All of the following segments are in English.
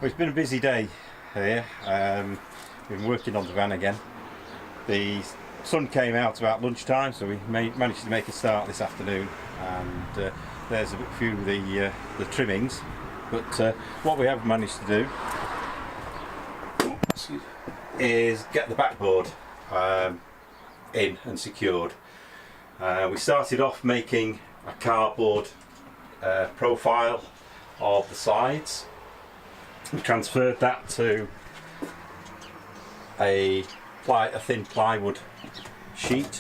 it's been a busy day here. Been working on the van again. The sun came out about lunchtime, so we managed to make a start this afternoon, and there's a few of the trimmings. But what we have managed to do is get the backboard in and secured. We started off making a cardboard profile of the sides. We transferred that to a thin plywood sheet,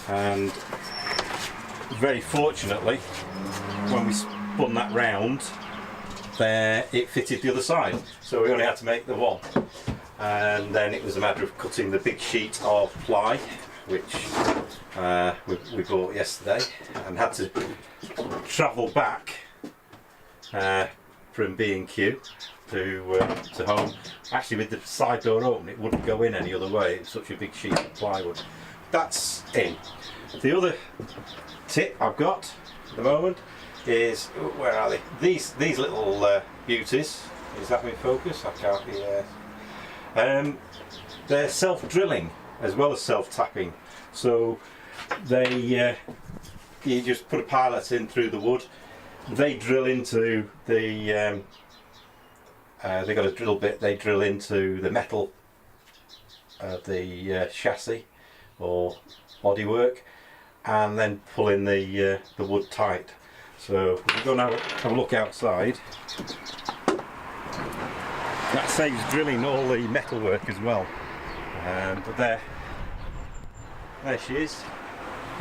and very fortunately when we spun that round there it fitted the other side, so we only had to make the one, and then it was a matter of cutting the big sheet of ply which we bought yesterday, and had to travel back from B&Q to home. Actually, with the side door open, it wouldn't go in any other way. It's such a big sheet of plywood. That's in. The other tip I've got at the moment is, where are they? These little beauties. Is that in focus? I can't be. They're self-drilling as well as self-tapping. So they you just put a pilot in through the wood. They drill into the they got a drill bit. They drill into the metal of the chassis or bodywork, and then pull in the wood tight. So we're going to have a look outside. That saves drilling all the metal work as well. But there she is.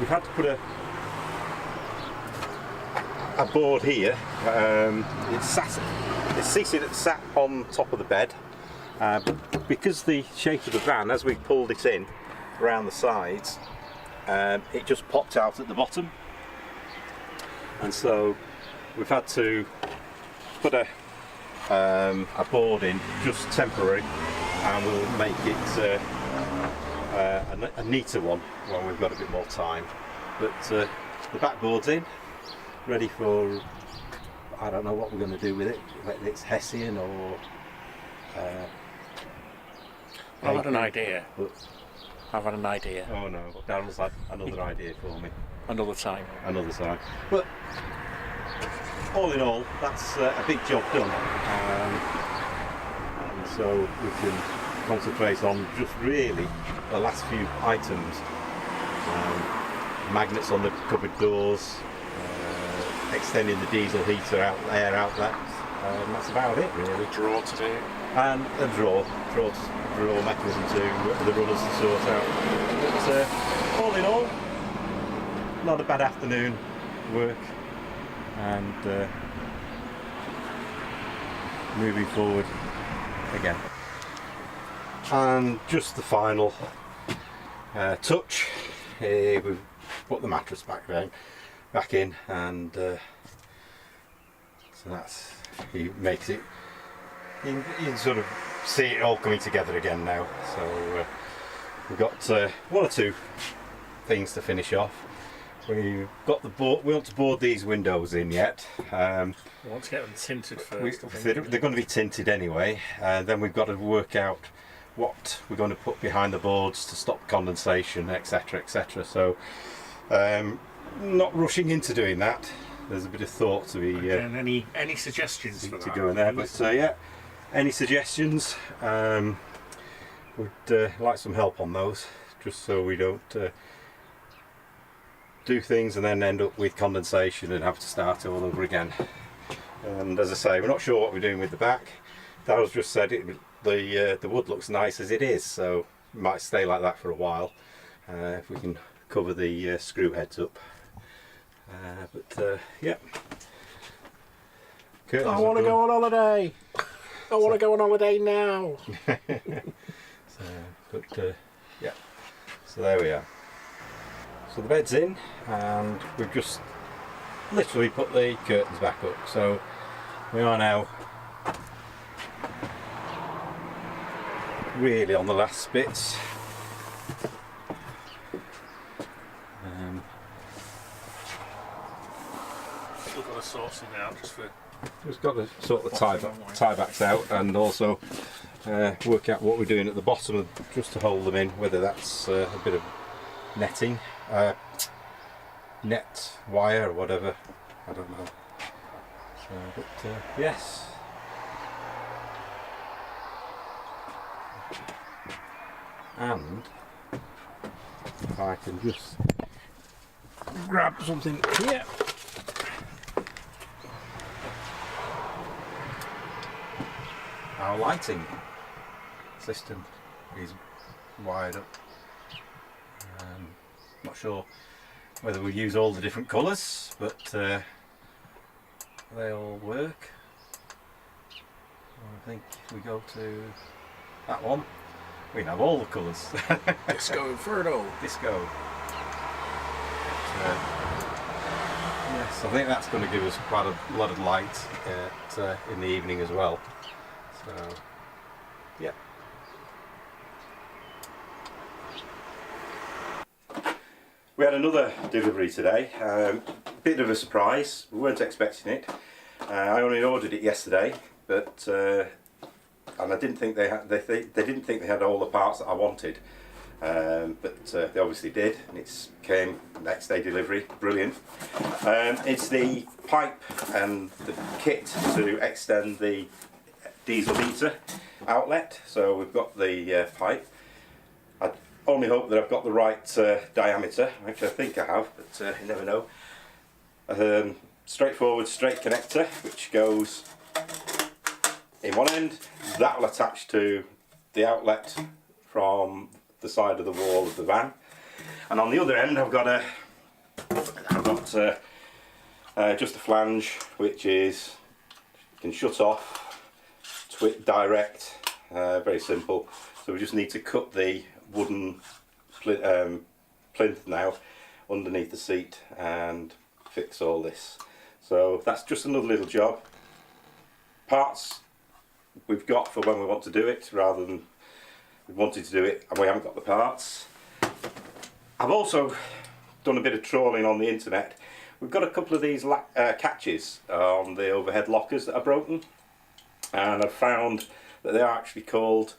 We've had to put a board here. It's sat on top of the bed, but because the shape of the van, as we pulled it in around the sides, it just popped out at the bottom, and so we've had to put a board in, just temporary, and we'll make it a neater one when we've got a bit more time. But the backboard's in, ready for, I don't know what we're going to do with it, whether it's Hessian or I've had an idea. But, I've had an idea. oh no, Daryl's had another idea for me. Another time. Another time. But all in all, that's a big job done. And so we can concentrate on just really the last few items. Magnets on the cupboard doors, extending the diesel heater air outlet, and that's about it really. Drawer to do. And a drawer mechanism to the runners to sort out. But all in all, not a bad afternoon work, and moving forward again. And just the final touch, we've put the mattress back in, and so that's, he makes it, you can sort of see it all coming together again now. So we've got one or two things to finish off. We've got the board. We want to board these windows in yet. We want to get them tinted first. They're going to be tinted anyway, and then we've got to work out what we're going to put behind the boards to stop condensation, etc., etc. So not rushing into doing that. There's a bit of thought to be. And any suggestions for that? To go in there, but yeah, any suggestions? Would like some help on those, just so we don't do things and then end up with condensation and have to start all over again. And as I say, we're not sure what we're doing with the back. Daryl's just said the wood looks nice as it is, so it might stay like that for a while if we can cover the screw heads up. But yeah. I want to go on holiday. I want to go on holiday now. Yeah. So there we are. So the bed's in, and we've just literally put the curtains back up. So we are now really on the last bits. We've got to sort something out just for Just got to sort the tie backs out and also work out what we're doing at the bottom just to hold them in, whether that's a bit of netting, net wire or whatever, I don't know. So, but yes. And if I can just grab something here. Our lighting system is wired up. Not sure whether we use all the different colours, but they all work. I think if we go to that one, we can have all the colours. Disco Inferno. Disco. Yes, I think that's going to give us quite a lot of light in the evening as well. So, yeah. We had another delivery today. Bit of a surprise. We weren't expecting it. I only ordered it yesterday, but and I didn't think they had. They didn't think they had all the parts that I wanted, but they obviously did, and it came next day delivery. Brilliant. It's the pipe and the kit to extend the diesel heater outlet. So we've got the pipe. I only hope that I've got the right diameter, which I think I have, but you never know. Straightforward straight connector, which goes in one end. That will attach to the outlet from the side of the wall of the van, and on the other end I've got just a flange, which is can shut off, direct, very simple. So we just need to cut the wooden plinth now underneath the seat and fix all this. So that's just another little job. Parts we've got for when we want to do it, rather than we wanted to do it and we haven't got the parts. I've also done a bit of trawling on the internet. We've got a couple of these catches on the overhead lockers that are broken, and I've found that they are actually called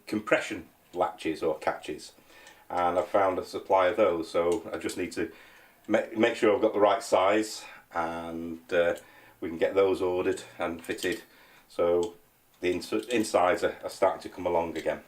compression latches or catches, and I've found a supply of those. So I just need to make sure I've got the right size, and we can get those ordered and fitted, so the insides are starting to come along again.